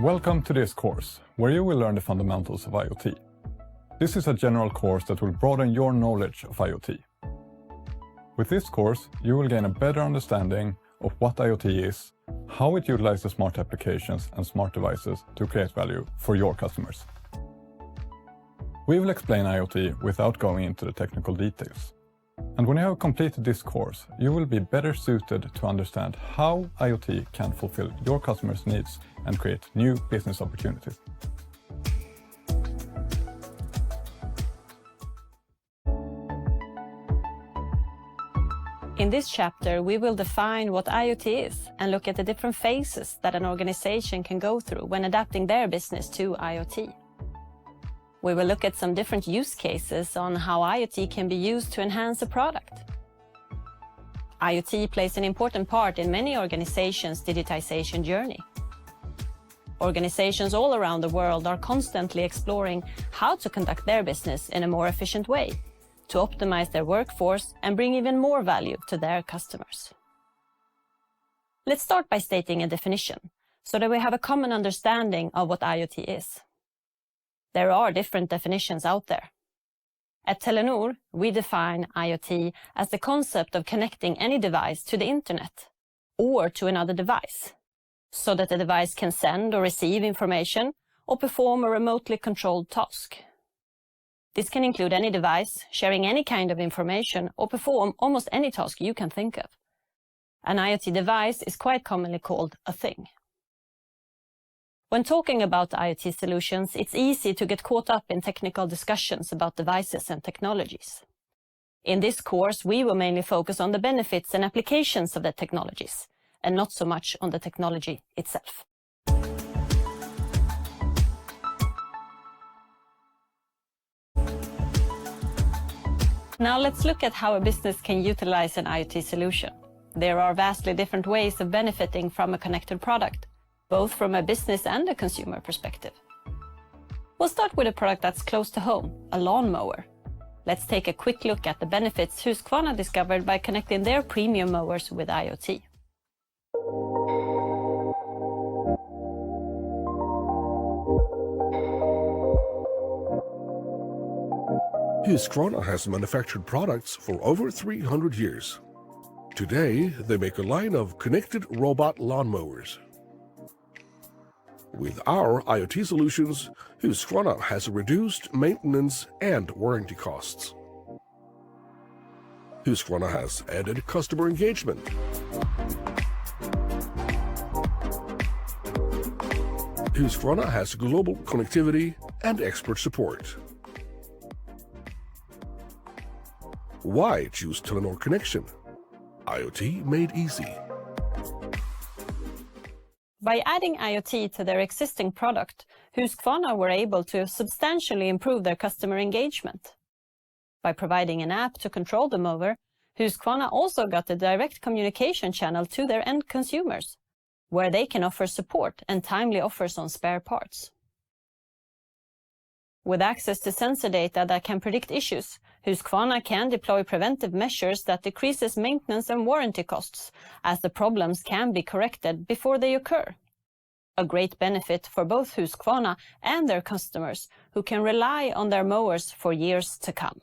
Welcome to this course, where you will learn the fundamentals of IoT. This is a general course that will broaden your knowledge of IoT. With this course, you will gain a better understanding of what IoT is, how it utilizes smart applications and smart devices to create value for your customers. We will explain IoT without going into the technical details. And when you have completed this course, you will be better suited to understand how IoT can fulfill your customers' needs and create new business opportunities. In this chapter, we will define what IoT is and look at the different phases that an organization can go through when adapting their business to IoT. We will look at some different use cases on how IoT can be used to enhance a product. IoT plays an important part in many organizations' digitization journey. Organizations all around the world are constantly exploring how to conduct their business in a more efficient way, to optimize their workforce and bring even more value to their customers. Let's start by stating a definition, so that we have a common understanding of what IoT is. There are different definitions out there. At Telenor, we define IoT as the concept of connecting any device to the internet or to another device, so that the device can send or receive information or perform a remotely controlled task. This can include any device, sharing any kind of information, or perform almost any task you can think of. An IoT device is quite commonly called a thing. When talking about IoT solutions, it's easy to get caught up in technical discussions about devices and technologies. In this course, we will mainly focus on the benefits and applications of the technologies, and not so much on the technology itself. Now let's look at how a business can utilize an IoT solution. There are vastly different ways of benefiting from a connected product, both from a business and a consumer perspective. We'll start with a product that's close to home, a lawnmower. Let's take a quick look at the benefits Husqvarna discovered by connecting their premium mowers with IoT. Husqvarna has manufactured products for over 300 years. Today, they make a line of connected robot lawnmowers. With our IoT solutions, Husqvarna has reduced maintenance and warranty costs. Husqvarna has added customer engagement. Husqvarna has global connectivity and expert support. Why choose Telenor Connection? IoT made easy. By adding IoT to their existing product, Husqvarna were able to substantially improve their customer engagement. By providing an app to control the mower, Husqvarna also got a direct communication channel to their end consumers, where they can offer support and timely offers on spare parts. With access to sensor data that can predict issues, Husqvarna can deploy preventive measures that decreases maintenance and warranty costs, as the problems can be corrected before they occur. A great benefit for both Husqvarna and their customers, who can rely on their mowers for years to come.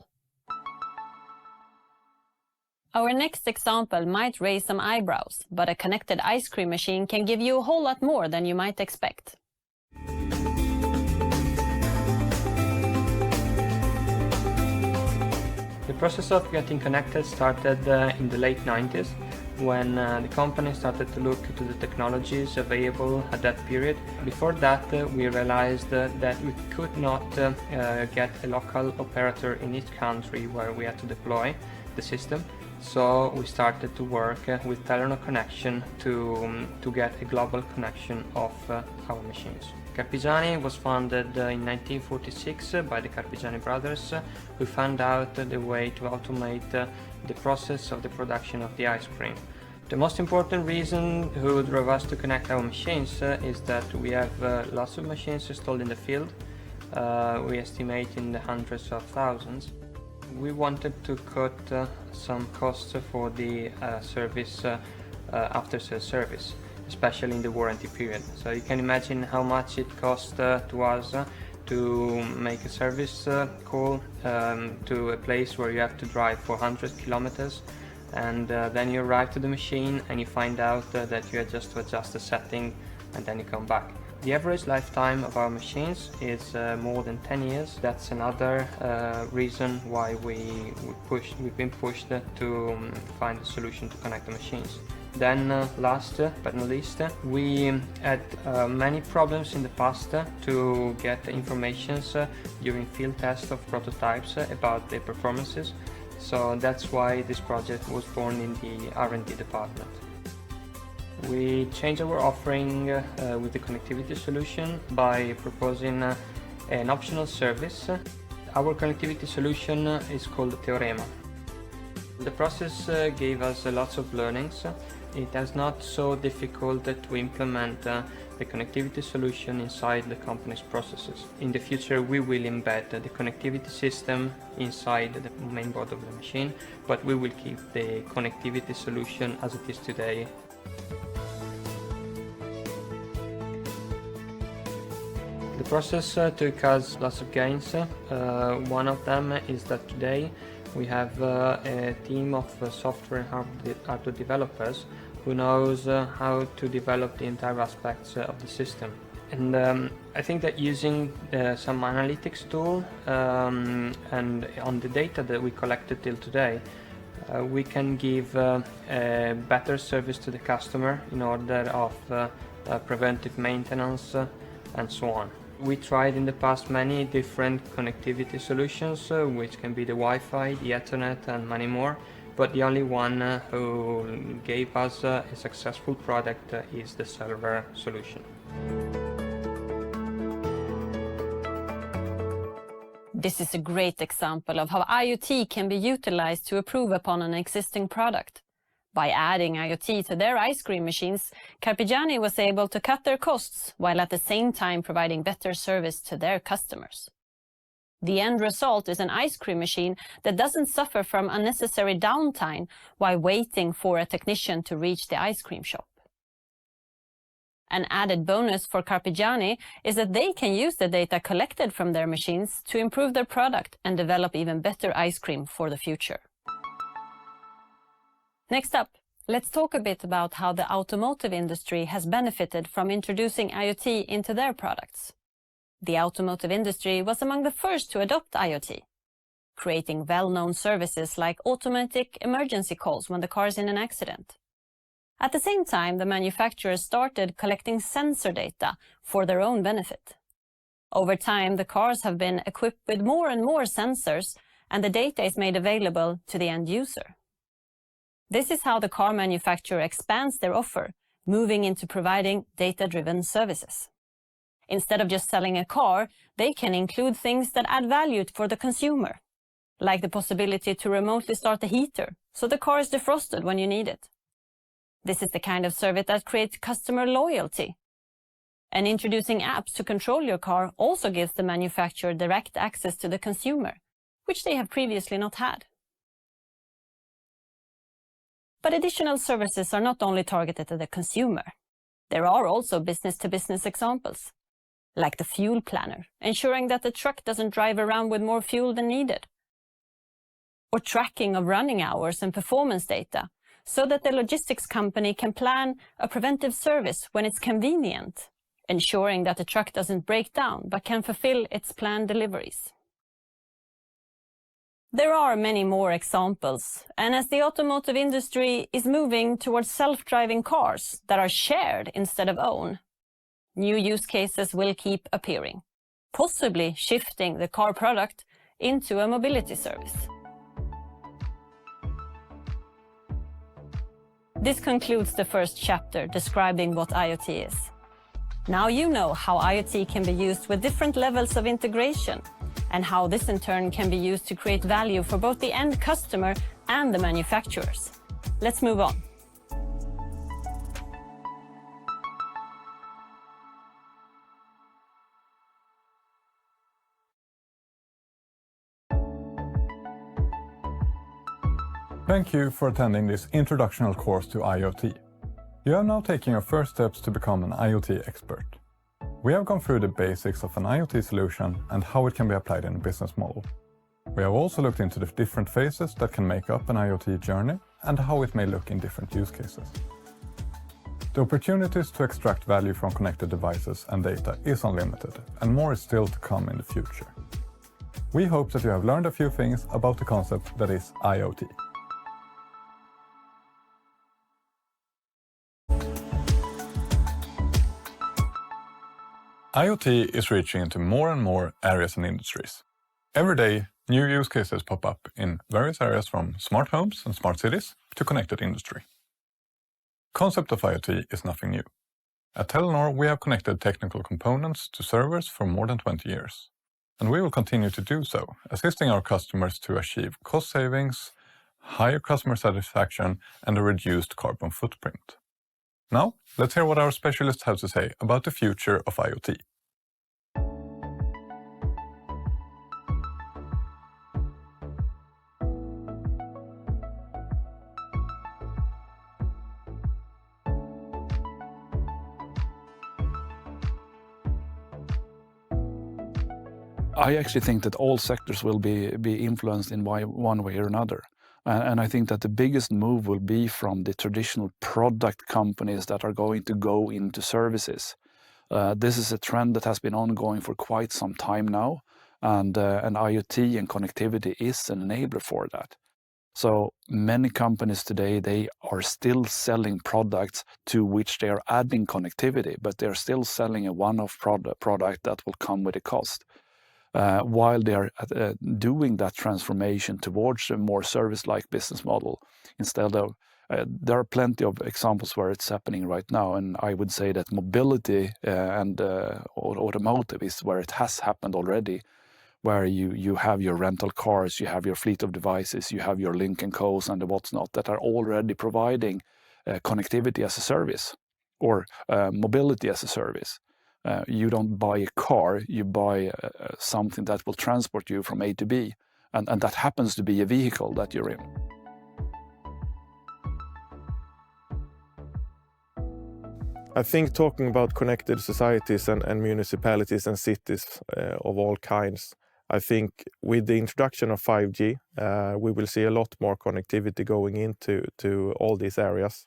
Our next example might raise some eyebrows, but a connected ice cream machine can give you a whole lot more than you might expect. The process of getting connected started in the late 90s, when the company started to look to the technologies available at that period. Before that, we realized that we could not get a local operator in each country where we had to deploy the system. So we started to work with Telenor Connection to get a global connection of our machines. Carpigiani was founded in 1946 by the Carpigiani brothers, who found out the way to automate the process of the production of the ice cream. The most important reason who drove us to connect our machines is that we have lots of machines installed in the field. We estimate in the hundreds of thousands. We wanted to cut some costs for the service, after-sales service. especially in the warranty period. So you can imagine how much it costs to us to make a service call to a place where you have to drive 400 kilometers, and then you arrive to the machine and you find out that you have just to adjust the setting and then you come back. The average lifetime of our machines is more than 10 years. That's another reason why we've been pushed to find a solution to connect the machines. Then last but not least, we had many problems in the past to get information during field tests of prototypes about their performances. So that's why this project was born in the R&D department. We changed our offering with the connectivity solution by proposing an optional service. Our connectivity solution is called Teorema. The process gave us lots of learnings. It is not so difficult to implement the connectivity solution inside the company's processes. In the future, we will embed the connectivity system inside the main board of the machine, but we will keep the connectivity solution as it is today. The process took us lots of gains. One of them is that today we have a team of software and hardware developers who knows how to develop the entire aspects of the system. And I think that using some analytics tool and on the data that we collected till today, we can give a better service to the customer in order of preventive maintenance and so on. We tried in the past many different connectivity solutions, which can be the Wi-Fi, the Ethernet and many more, but the only one who gave us a successful product is the cellular solution. This is a great example of how IoT can be utilized to improve upon an existing product. By adding IoT to their ice cream machines, Carpigiani was able to cut their costs while at the same time providing better service to their customers. The end result is an ice cream machine that doesn't suffer from unnecessary downtime while waiting for a technician to reach the ice cream shop. An added bonus for Carpigiani is that they can use the data collected from their machines to improve their product and develop even better ice cream for the future. Next up, let's talk a bit about how the automotive industry has benefited from introducing IoT into their products. The automotive industry was among the first to adopt IoT, creating well-known services like automatic emergency calls when the car is in an accident. At the same time, the manufacturers started collecting sensor data for their own benefit. Over time, the cars have been equipped with more and more sensors, and the data is made available to the end user. This is how the car manufacturer expands their offer, moving into providing data-driven services. Instead of just selling a car, they can include things that add value for the consumer, like the possibility to remotely start the heater, so the car is defrosted when you need it. This is the kind of service that creates customer loyalty. And introducing apps to control your car also gives the manufacturer direct access to the consumer, which they have previously not had. But additional services are not only targeted at the consumer. There are also business-to-business examples, like the fuel planner, ensuring that the truck doesn't drive around with more fuel than needed, or tracking of running hours and performance data, so that the logistics company can plan a preventive service when it's convenient, ensuring that the truck doesn't break down but can fulfill its planned deliveries. There are many more examples, and as the automotive industry is moving towards self-driving cars that are shared instead of owned, new use cases will keep appearing, possibly shifting the car product into a mobility service. This concludes the first chapter describing what IoT is. Now you know how IoT can be used with different levels of integration, and how this in turn can be used to create value for both the end customer and the manufacturers. Let's move on. Thank you for attending this introductional course to IoT. You are now taking your first steps to become an IoT expert. We have gone through the basics of an IoT solution and how it can be applied in a business model. We have also looked into the different phases that can make up an IoT journey and how it may look in different use cases. The opportunities to extract value from connected devices and data is unlimited, and more is still to come in the future. We hope that you have learned a few things about the concept that is IoT. IoT is reaching into more and more areas and industries. Every day, new use cases pop up in various areas from smart homes and smart cities to connected industry. The concept of IoT is nothing new. At Telenor, we have connected technical components to servers for more than 20 years. And we will continue to do so, assisting our customers to achieve cost savings, higher customer satisfaction, and a reduced carbon footprint. Now, let's hear what our specialists have to say about the future of IoT. I actually think that all sectors will be influenced in one way or another. And I think that the biggest move will be from the traditional product companies that are going to go into services. This is a trend that has been ongoing for quite some time now, and IoT and connectivity is an enabler for that. So many companies today, they are still selling products to which they are adding connectivity, but they're still selling a one-off product that will come with a cost. While they are doing that transformation towards a more service-like business model, instead of there are plenty of examples where it's happening right now, and I would say that mobility and automotive is where it has happened already, where you have your rental cars, you have your fleet of devices, you have your Link & Co's and the what's not that are already providing connectivity as a service or mobility as a service. You don't buy a car, you buy something that will transport you from A to B, and that happens to be a vehicle that you're in. I think talking about connected societies and municipalities and cities of all kinds, I think with the introduction of 5G, we will see a lot more connectivity going into all these areas.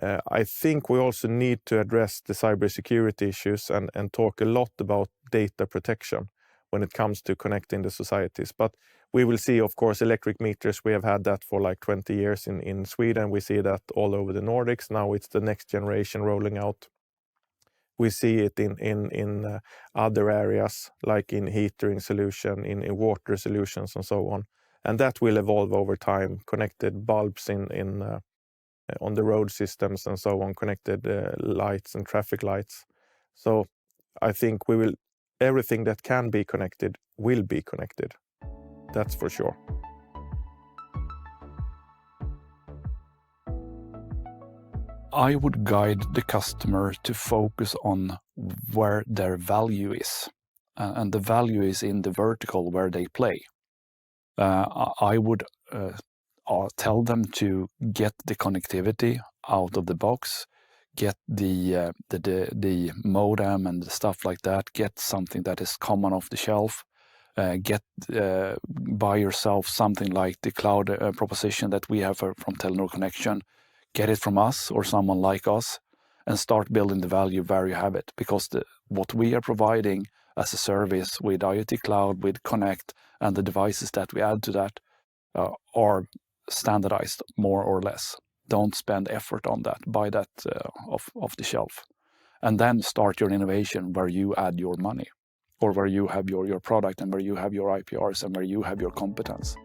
I think we also need to address the cybersecurity issues and talk a lot about data protection when it comes to connecting the societies. But we will see, of course, electric meters. We have had that for like 20 years in Sweden. We see that all over the Nordics. Now it's the next generation rolling out. We see it in other areas, like in heating solution, in water solutions and so on. And that will evolve over time, connected bulbs on the road systems and so on, connected lights and traffic lights. So I think everything that can be connected will be connected. That's for sure. I would guide the customer to focus on where their value is. And the value is in the vertical where they play. I would tell them to get the connectivity out of the box, get the modem and the stuff like that, get something that is common off the shelf, buy yourself something like the cloud proposition that we have from Telenor Connection, get it from us or someone like us, and start building the value where you have it. Because what we are providing as a service with IoT Cloud, with Connect, and the devices that we add to that are standardized more or less. Don't spend effort on that. Buy that off the shelf. And then start your innovation where you add your money, or where you have your product and where you have your IPRs and where you have your competence.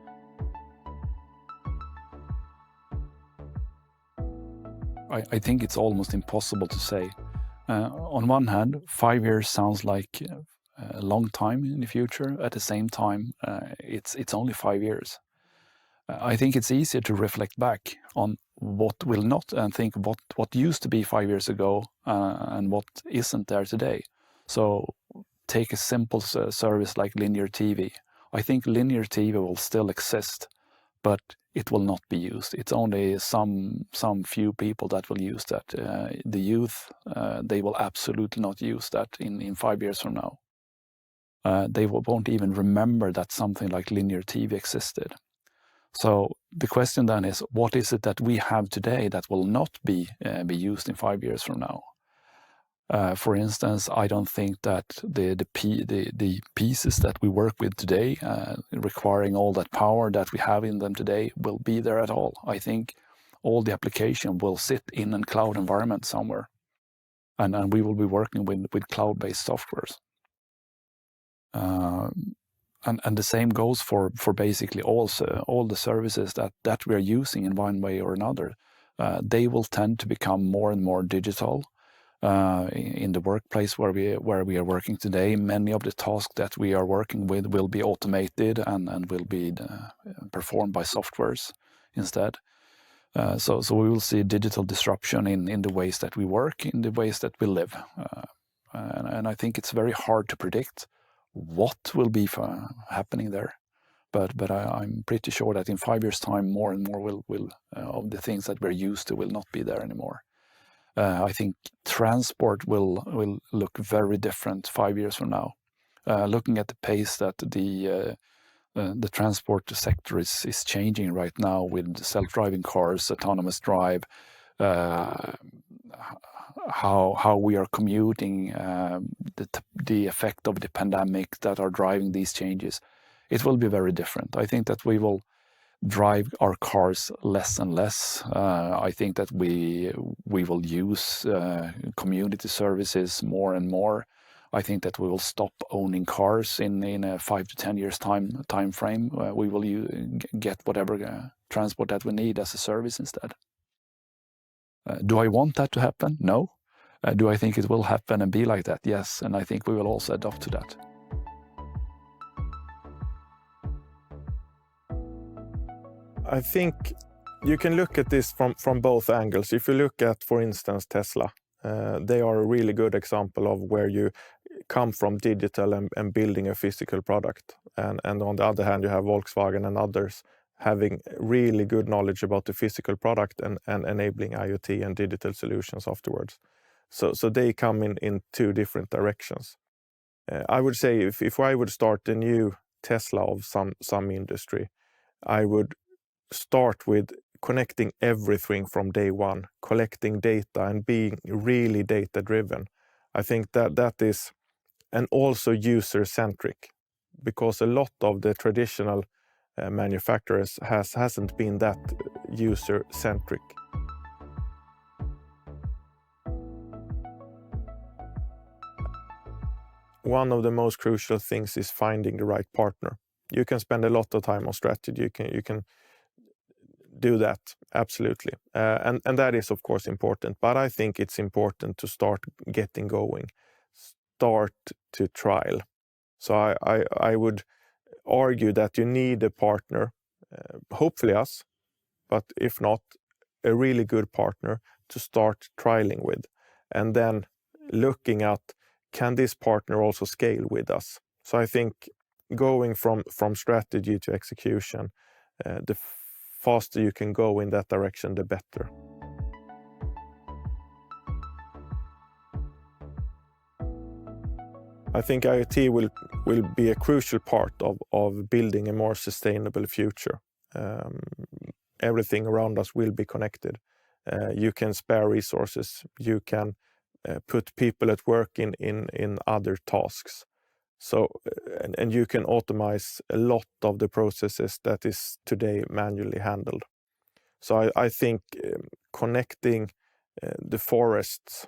I think it's almost impossible to say. On one hand, 5 years sounds like a long time in the future. At the same time, it's only 5 years. I think it's easier to reflect back on what will not and think what used to be 5 years ago and what isn't there today. So take a simple service like linear TV. I think linear TV will still exist, but it will not be used. It's only some few people that will use that. The youth, they will absolutely not use that in 5 years from now. They won't even remember that something like linear TV existed. So the question then is, what is it that we have today that will not be used in 5 years from now? For instance, I don't think that the pieces that we work with today, requiring all that power that we have in them today, will be there at all. I think all the application will sit in a cloud environment somewhere, and we will be working with cloud-based softwares. And the same goes for basically all the services that we are using in one way or another. They will tend to become more and more digital. In the workplace where we are working today, many of the tasks that we are working with will be automated and will be performed by softwares instead. So we will see digital disruption in the ways that we work, in the ways that we live. And I think it's very hard to predict what will be happening there. But I'm pretty sure that in 5 years' time, more and more will of the things that we're used to will not be there anymore. I think transport will look very different 5 years from now. Looking at the pace that the transport sector is changing right now with self-driving cars, autonomous drive, how we are commuting, the effect of the pandemic that are driving these changes, it will be very different. I think that we will drive our cars less and less. I think that we will use community services more and more. I think that we will stop owning cars in a 5 to 10 years time frame. We will get whatever transport that we need as a service instead. Do I want that to happen? No. Do I think it will happen and be like that? Yes, and I think we will also adapt to that. I think you can look at this from both angles. If you look at, for instance, Tesla, they are a really good example of where you come from digital and building a physical product. And on the other hand, you have Volkswagen and others having really good knowledge about the physical product and enabling IoT and digital solutions afterwards. So they come in two different directions. I would say if I would start a new Tesla of some industry, I would start with connecting everything from day one, collecting data and being really data-driven. I think that is, and also user-centric, because a lot of the traditional manufacturers hasn't been that user-centric. One of the most crucial things is finding the right partner. You can spend a lot of time on strategy. You can do that, absolutely. And that is, of course, important. But I think it's important to start getting going, start to trial. So I would argue that you need a partner, hopefully us, but if not, a really good partner to start trialing with. And then looking at, can this partner also scale with us? So I think going from strategy to execution, the faster you can go in that direction, the better. I think IoT will be a crucial part of building a more sustainable future. Everything around us will be connected. You can spare resources. You can put people at work in other tasks. So, and you can automate a lot of the processes that is today manually handled. So I think connecting the forests,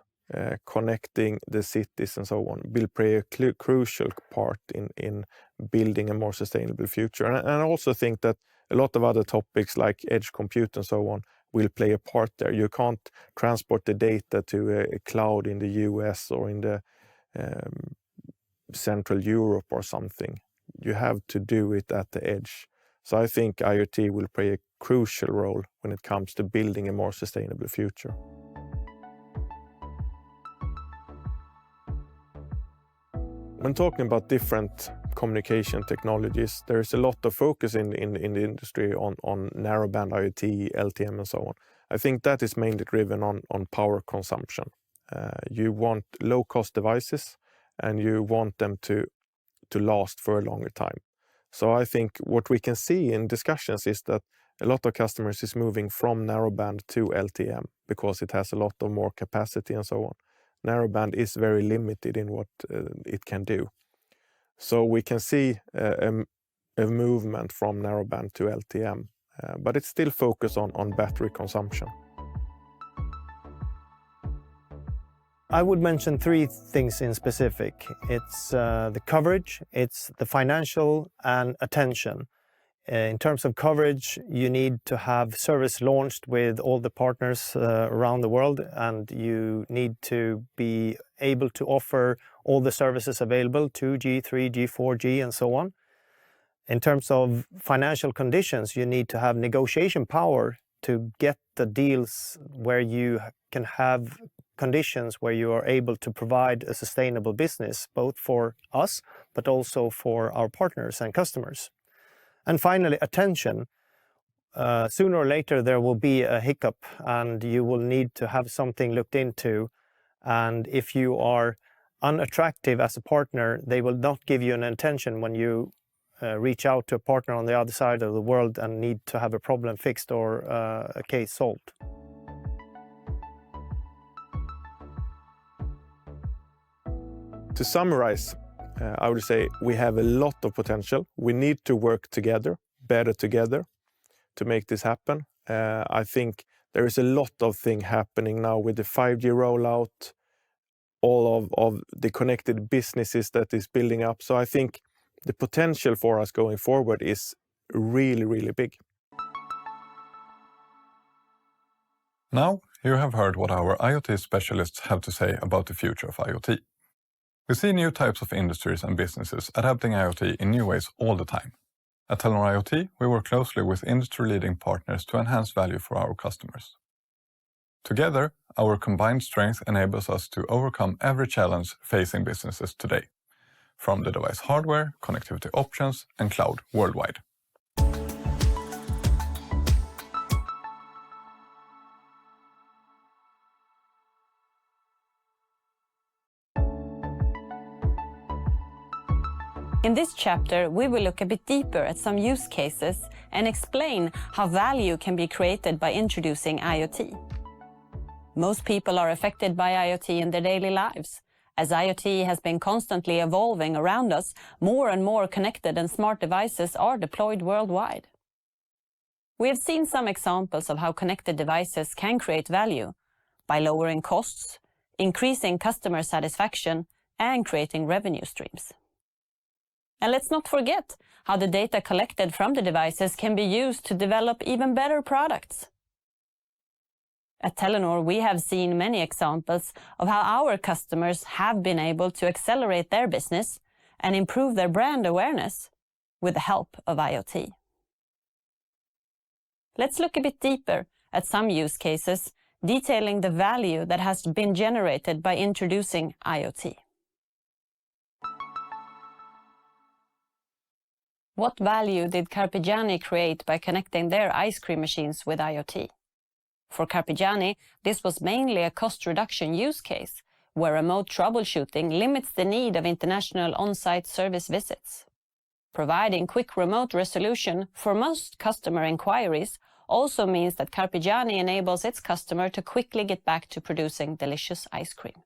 connecting the cities and so on will play a crucial part in building a more sustainable future. And I also think that a lot of other topics like edge compute and so on will play a part there. You can't transport the data to a cloud in the US or in the Central Europe or something. You have to do it at the edge. So I think IoT will play a crucial role when it comes to building a more sustainable future. When talking about different communication technologies. There is a lot of focus in the industry on narrowband IoT, LTM and so on. I think that is mainly driven on power consumption. You want low-cost devices and you want them to last for a longer time. So I think what we can see in discussions is that a lot of customers is moving from narrowband to LTM because it has a lot of more capacity and so on. Narrowband is very limited in what it can do. So we can see a movement from narrowband to LTM, but it's still focused on battery consumption. I would mention three things in specific. It's the coverage, it's the financial, and attention. In terms of coverage, you need to have service launched with all the partners around the world, and you need to be able to offer all the services available, 2G, 3G, 4G, and so on. In terms of financial conditions, you need to have negotiation power to get the deals where you can have conditions where you are able to provide a sustainable business, both for us, but also for our partners and customers. And finally, attention. Sooner or later, there will be a hiccup and you will need to have something looked into. And if you are unattractive as a partner, they will not give you an attention when you reach out to a partner on the other side of the world and need to have a problem fixed or a case solved. To summarize, I would say we have a lot of potential. We need to work together, better together, to make this happen. I think there is a lot of things happening now with the 5G rollout, all of the connected businesses that is building up. So I think the potential for us going forward is really, really big. Now you have heard what our IoT specialists have to say about the future of IoT. We see new types of industries and businesses adapting IoT in new ways all the time. At Telenor IoT, we work closely with industry-leading partners to enhance value for our customers. Together, our combined strength enables us to overcome every challenge facing businesses today, from the device hardware, connectivity options, and cloud worldwide. In this chapter, we will look a bit deeper at some use cases and explain how value can be created by introducing IoT. Most people are affected by IoT in their daily lives. As IoT has been constantly evolving around us, more and more connected and smart devices are deployed worldwide. We have seen some examples of how connected devices can create value by lowering costs, increasing customer satisfaction, and creating revenue streams. And let's not forget how the data collected from the devices can be used to develop even better products. At Telenor, we have seen many examples of how our customers have been able to accelerate their business and improve their brand awareness with the help of IoT. Let's look a bit deeper at some use cases detailing the value that has been generated by introducing IoT. What value did Carpigiani create by connecting their ice cream machines with IoT? For Carpigiani, this was mainly a cost reduction use case, where remote troubleshooting limits the need of international on-site service visits. Providing quick remote resolution for most customer inquiries also means that Carpigiani enables its customer to quickly get back to producing delicious ice cream.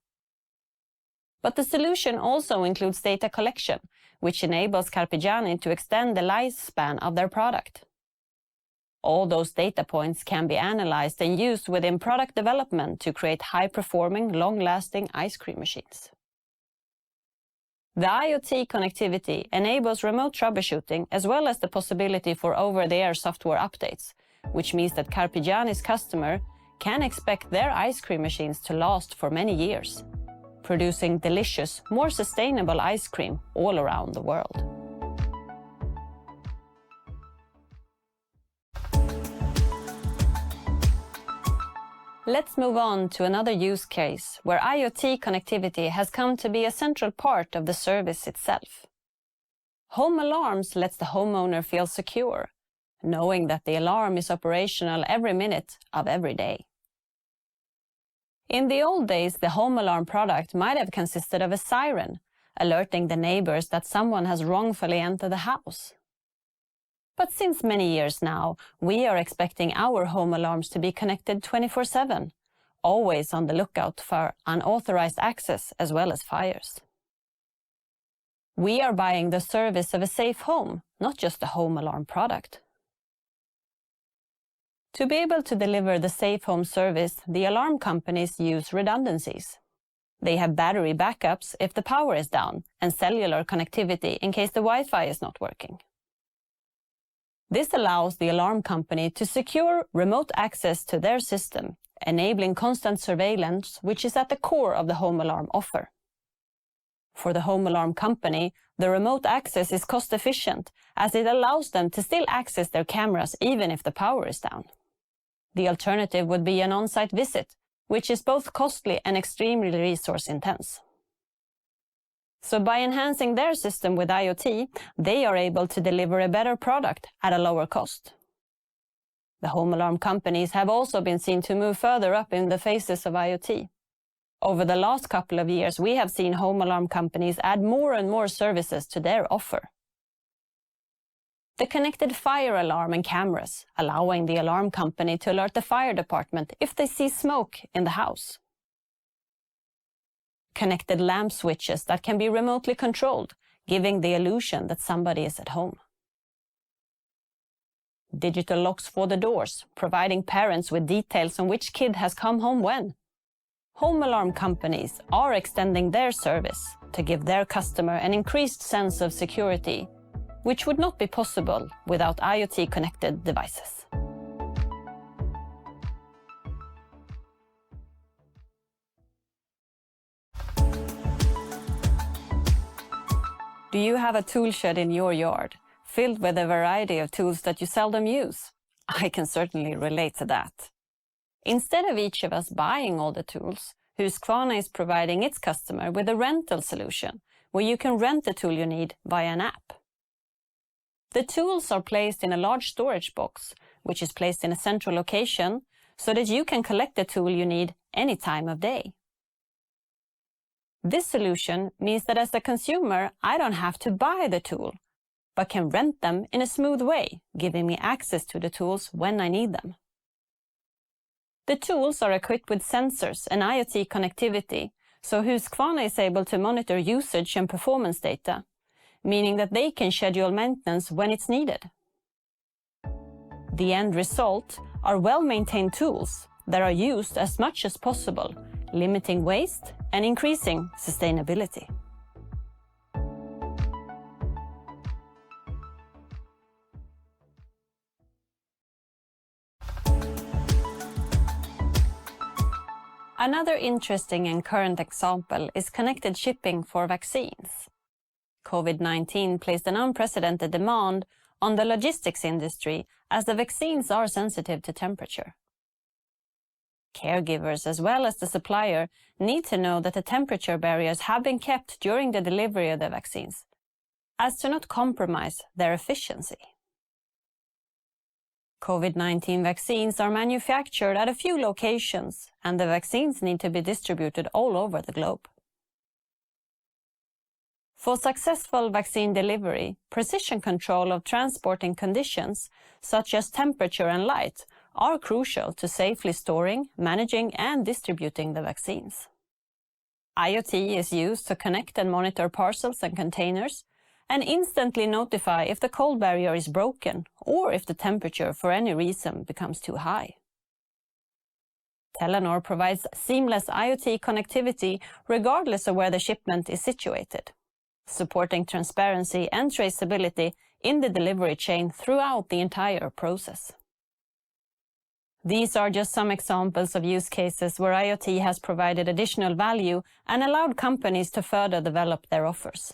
But the solution also includes data collection, which enables Carpigiani to extend the lifespan of their product. All those data points can be analyzed and used within product development to create high-performing, long-lasting ice cream machines. The IoT connectivity enables remote troubleshooting as well as the possibility for over-the-air software updates, which means that Carpigiani's customer can expect their ice cream machines to last for many years, producing delicious, more sustainable ice cream all around the world. Let's move on to another use case where IoT connectivity has come to be a central part of the service itself. Home alarms lets the homeowner feel secure, knowing that the alarm is operational every minute of every day. In the old days, the home alarm product might have consisted of a siren, alerting the neighbors that someone has wrongfully entered the house. But since many years now, we are expecting our home alarms to be connected 24/7, always on the lookout for unauthorized access as well as fires. We are buying the service of a safe home, not just a home alarm product. To be able to deliver the safe home service, the alarm companies use redundancies. They have battery backups if the power is down and cellular connectivity in case the Wi-Fi is not working. This allows the alarm company to secure remote access to their system, enabling constant surveillance, which is at the core of the home alarm offer. For the home alarm company, the remote access is cost efficient as it allows them to still access their cameras even if the power is down. The alternative would be an on-site visit, which is both costly and extremely resource intense. So by enhancing their system with IoT, they are able to deliver a better product at a lower cost. The home alarm companies have also been seen to move further up in the phases of IoT. Over the last couple of years, we have seen home alarm companies add more and more services to their offer. The connected fire alarm and cameras, allowing the alarm company to alert the fire department if they see smoke in the house. Connected lamp switches that can be remotely controlled, giving the illusion that somebody is at home. Digital locks for the doors, providing parents with details on which kid has come home when. Home alarm companies are extending their service to give their customer an increased sense of security, which would not be possible without IoT-connected devices. Do you have a tool shed in your yard, filled with a variety of tools that you seldom use? I can certainly relate to that. Instead of each of us buying all the tools, Husqvarna is providing its customer with a rental solution, where you can rent the tool you need via an app. The tools are placed in a large storage box, which is placed in a central location, so that you can collect the tool you need any time of day. This solution means that as a consumer, I don't have to buy the tool, but can rent them in a smooth way, giving me access to the tools when I need them. The tools are equipped with sensors and IoT connectivity, so Husqvarna is able to monitor usage and performance data, meaning that they can schedule maintenance when it's needed. The end result are well-maintained tools that are used as much as possible, limiting waste and increasing sustainability. Another interesting and current example is connected shipping for vaccines. COVID-19 placed an unprecedented demand on the logistics industry as the vaccines are sensitive to temperature. Caregivers as well as the supplier need to know that the temperature barriers have been kept during the delivery of the vaccines, as to not compromise their efficiency. COVID-19 vaccines are manufactured at a few locations, and the vaccines need to be distributed all over the globe. For successful vaccine delivery, precision control of transporting conditions, such as temperature and light, are crucial to safely storing, managing, and distributing the vaccines. IoT is used to connect and monitor parcels and containers, and instantly notify if the cold barrier is broken or if the temperature for any reason becomes too high. Telenor provides seamless IoT connectivity regardless of where the shipment is situated, supporting transparency and traceability in the delivery chain throughout the entire process. These are just some examples of use cases where IoT has provided additional value and allowed companies to further develop their offers.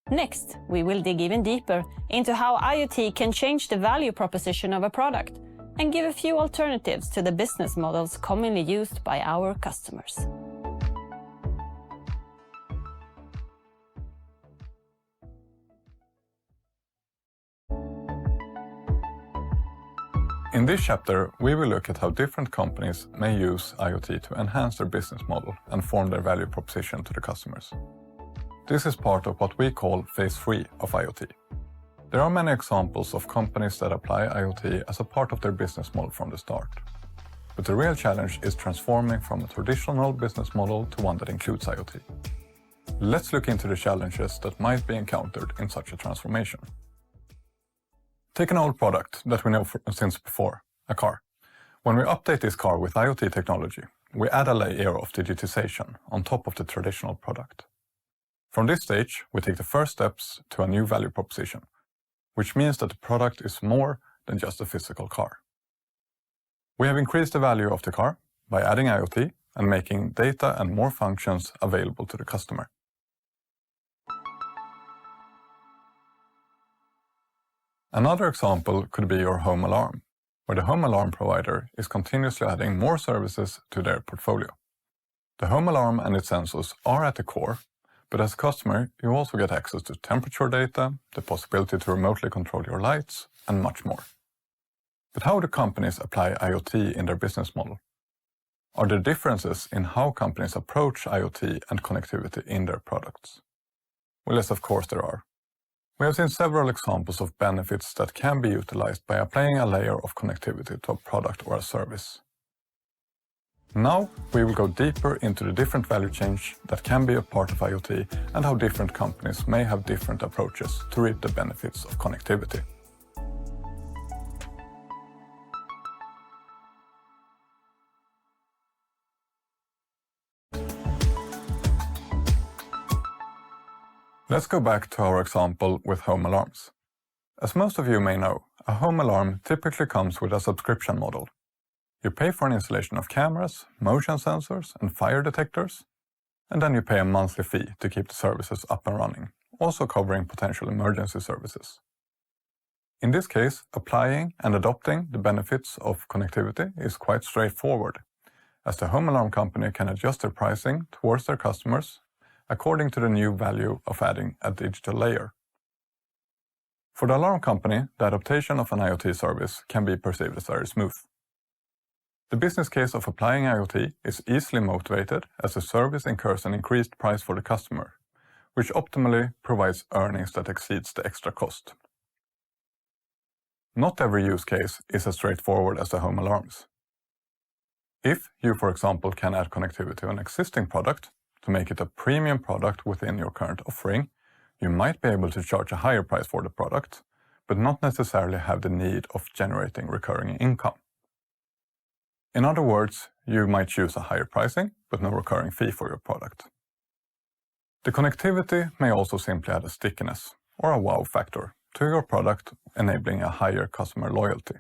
Next, we will dig even deeper into how IoT can change the value proposition of a product and give a few alternatives to the business models commonly used by our customers. In this chapter, we will look at how different companies may use IoT to enhance their business model and form their value proposition to the customers. This is part of what we call phase 3 of IoT. There are many examples of companies that apply IoT as a part of their business model from the start. But the real challenge is transforming from a traditional business model to one that includes IoT. Let's look into the challenges that might be encountered in such a transformation. Take an old product that we know since before, a car. When we update this car with IoT technology, we add a layer of digitization on top of the traditional product. From this stage, we take the first steps to a new value proposition, which means that the product is more than just a physical car. We have increased the value of the car by adding IoT and making data and more functions available to the customer. Another example could be your home alarm, where the home alarm provider is continuously adding more services to their portfolio. The home alarm and its sensors are at the core, but as a customer, you also get access to temperature data, the possibility to remotely control your lights, and much more. But how do companies apply IoT in their business model? Are there differences in how companies approach IoT and connectivity in their products? Well, yes, of course there are. We have seen several examples of benefits that can be utilized by applying a layer of connectivity to a product or a service. Now, we will go deeper into the different value chains that can be a part of IoT and how different companies may have different approaches to reap the benefits of connectivity. Let's go back to our example with home alarms. As most of you may know, a home alarm typically comes with a subscription model. You pay for an installation of cameras, motion sensors, and fire detectors, and then you pay a monthly fee to keep the services up and running, also covering potential emergency services. In this case, applying and adopting the benefits of connectivity is quite straightforward, as the home alarm company can adjust their pricing towards their customers according to the new value of adding a digital layer. For the alarm company, the adaptation of an IoT service can be perceived as very smooth. The business case of applying IoT is easily motivated as the service incurs an increased price for the customer, which optimally provides earnings that exceeds the extra cost. Not every use case is as straightforward as the home alarms. If you, for example, can add connectivity to an existing product, to make it a premium product within your current offering, you might be able to charge a higher price for the product, but not necessarily have the need of generating recurring income. In other words, you might choose a higher pricing, but no recurring fee for your product. The connectivity may also simply add a stickiness, or a wow factor, to your product, enabling a higher customer loyalty.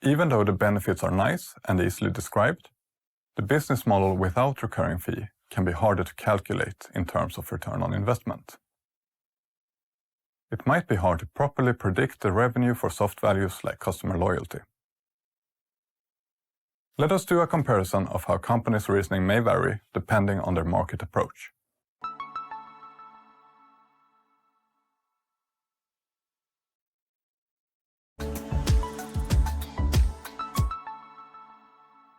Even though the benefits are nice and easily described, the business model without recurring fee can be harder to calculate in terms of return on investment. It might be hard to properly predict the revenue for soft values like customer loyalty. Let us do a comparison of how companies' reasoning may vary depending on their market approach.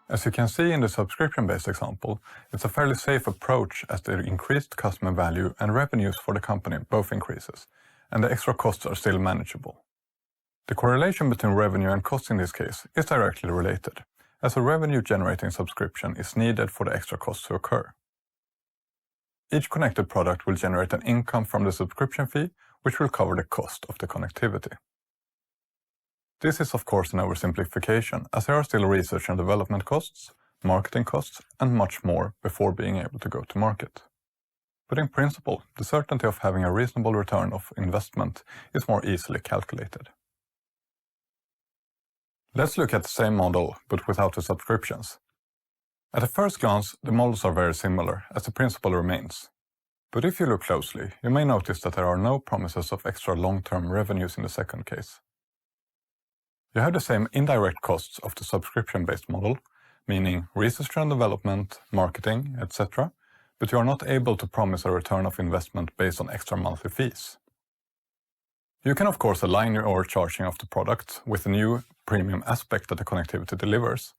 As you can see in the subscription-based example, it's a fairly safe approach as the increased customer value and revenues for the company both increases, and the extra costs are still manageable. The correlation between revenue and cost in this case is directly related, as a revenue-generating subscription is needed for the extra costs to occur. Each connected product will generate an income from the subscription fee, which will cover the cost of the connectivity. This is of course an oversimplification, as there are still research and development costs, marketing costs, and much more before being able to go to market. But in principle, the certainty of having a reasonable return of investment is more easily calculated. Let's look at the same model, but without the subscriptions. At a first glance, the models are very similar, as the principle remains. But if you look closely, you may notice that there are no promises of extra long-term revenues in the second case. You have the same indirect costs of the subscription-based model, meaning research and development, marketing, etc., but you are not able to promise a return of investment based on extra monthly fees. You can of course align your charging of the product with the new premium aspect that the connectivity delivers.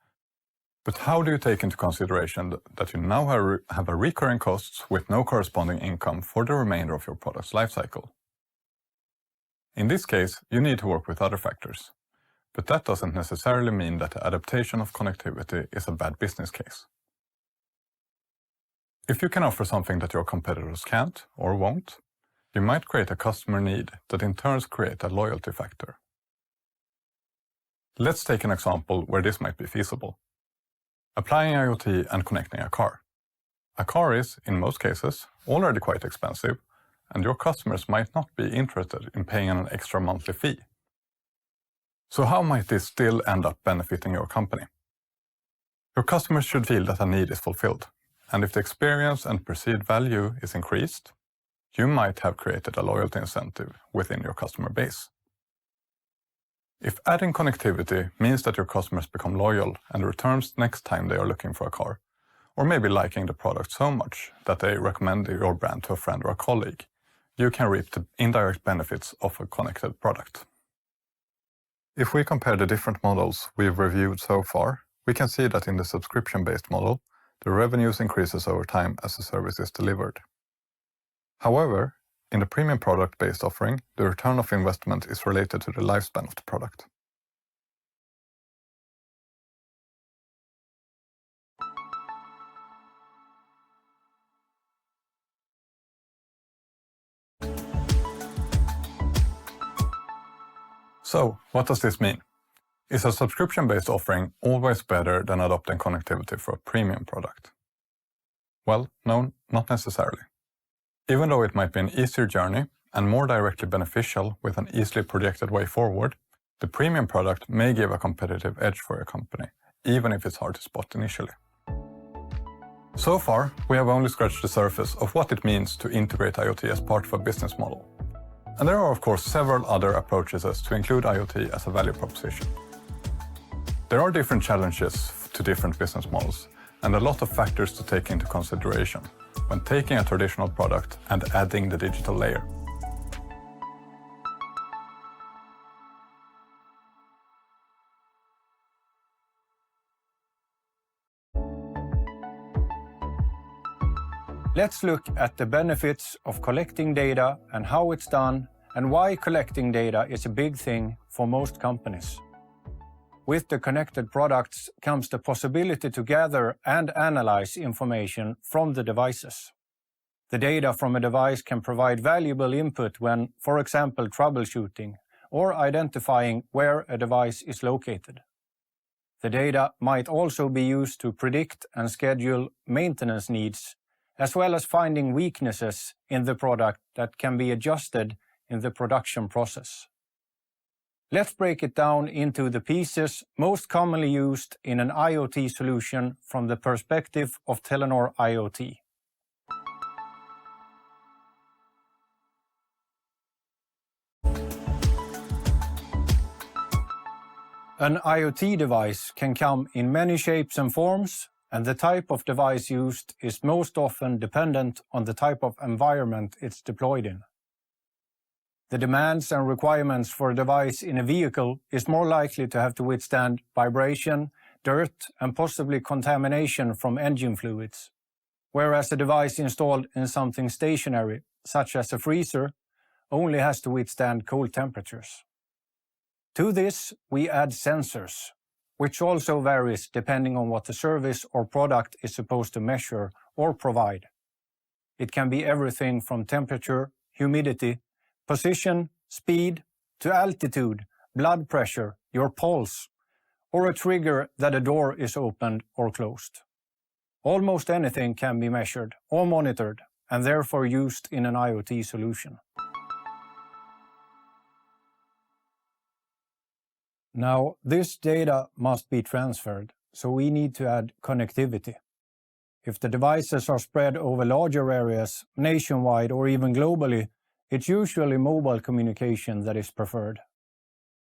But how do you take into consideration that you now have a recurring costs with no corresponding income for the remainder of your product's lifecycle? In this case, you need to work with other factors. But that doesn't necessarily mean that the adaptation of connectivity is a bad business case. If you can offer something that your competitors can't or won't, you might create a customer need that in turn create a loyalty factor. Let's take an example where this might be feasible. Applying IoT and connecting a car. A car is, in most cases, already quite expensive, and your customers might not be interested in paying an extra monthly fee. So how might this still end up benefiting your company? Your customers should feel that a need is fulfilled, and if the experience and perceived value is increased, you might have created a loyalty incentive within your customer base. If adding connectivity means that your customers become loyal and returns next time they are looking for a car, or maybe liking the product so much that they recommend your brand to a friend or a colleague, you can reap the indirect benefits of a connected product. If we compare the different models we've reviewed so far, we can see that in the subscription-based model, the revenues increases over time as the service is delivered. However, in the premium product-based offering, the return of investment is related to the lifespan of the product. So, what does this mean? Is a subscription-based offering always better than adopting connectivity for a premium product? Well, no, not necessarily. Even though it might be an easier journey and more directly beneficial with an easily projected way forward, the premium product may give a competitive edge for your company, even if it's hard to spot initially. So far, we have only scratched the surface of what it means to integrate IoT as part of a business model. And there are of course several other approaches to include IoT as a value proposition. There are different challenges to different business models and a lot of factors to take into consideration when taking a traditional product and adding the digital layer. Let's look at the benefits of collecting data and how it's done and why collecting data is a big thing for most companies. With the connected products comes the possibility to gather and analyze information from the devices. The data from a device can provide valuable input when, for example, troubleshooting or identifying where a device is located. The data might also be used to predict and schedule maintenance needs, as well as finding weaknesses in the product that can be adjusted in the production process. Let's break it down into the pieces most commonly used in an IoT solution from the perspective of Telenor IoT. An IoT device can come in many shapes and forms, and the type of device used is most often dependent on the type of environment it's deployed in. The demands and requirements for a device in a vehicle is more likely to have to withstand vibration, dirt, and possibly contamination from engine fluids, whereas a device installed in something stationary, such as a freezer, only has to withstand cold temperatures. To this, we add sensors, which also varies depending on what the service or product is supposed to measure or provide. It can be everything from temperature, humidity, position, speed, to altitude, blood pressure, your pulse, or a trigger that a door is opened or closed. Almost anything can be measured or monitored and therefore used in an IoT solution. Now, this data must be transferred, so we need to add connectivity. If the devices are spread over larger areas, nationwide or even globally, it's usually mobile communication that is preferred.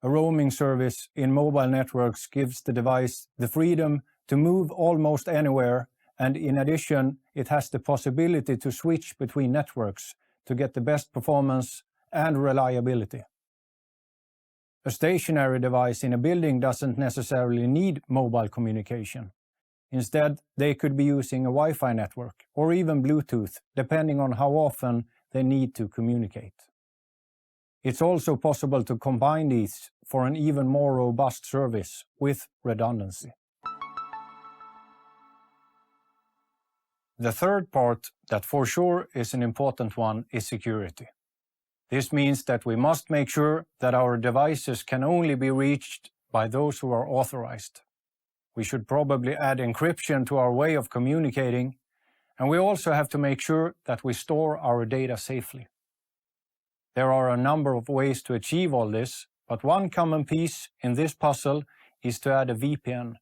A roaming service in mobile networks gives the device the freedom to move almost anywhere, and in addition, it has the possibility to switch between networks to get the best performance and reliability. A stationary device in a building doesn't necessarily need mobile communication. Instead, they could be using a Wi-Fi network or even Bluetooth, depending on how often they need to communicate. It's also possible to combine these for an even more robust service with redundancy. The third part, that for sure is an important one, is security. This means that we must make sure that our devices can only be reached by those who are authorized. We should probably add encryption to our way of communicating, and we also have to make sure that we store our data safely. There are a number of ways to achieve all this, but one common piece in this puzzle is to add a VPN,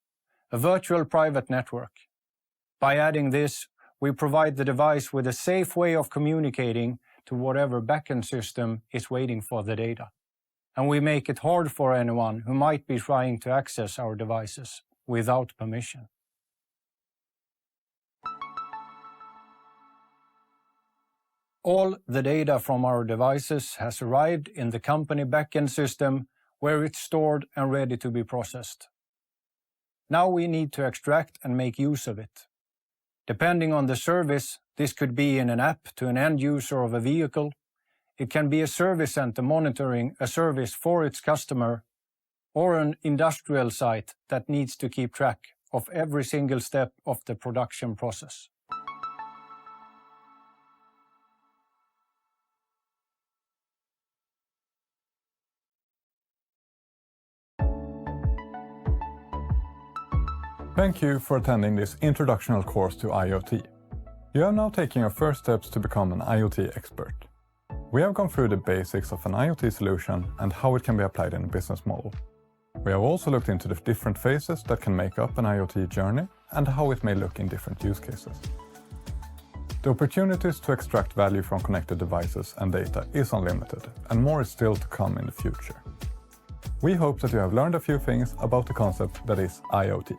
a virtual private network. By adding this, we provide the device with a safe way of communicating to whatever backend system is waiting for the data. And we make it hard for anyone who might be trying to access our devices without permission. All the data from our devices has arrived in the company backend system where it's stored and ready to be processed. Now we need to extract and make use of it. Depending on the service, this could be in an app to an end user of a vehicle. It can be a service center monitoring a service for its customer, or an industrial site that needs to keep track of every single step of the production process. Thank you for attending this introductional course to IoT. You are now taking your first steps to become an IoT expert. We have gone through the basics of an IoT solution and how it can be applied in a business model. We have also looked into the different phases that can make up an IoT journey and how it may look in different use cases. The opportunities to extract value from connected devices and data is unlimited, and more is still to come in the future. We hope that you have learned a few things about the concept that is IoT.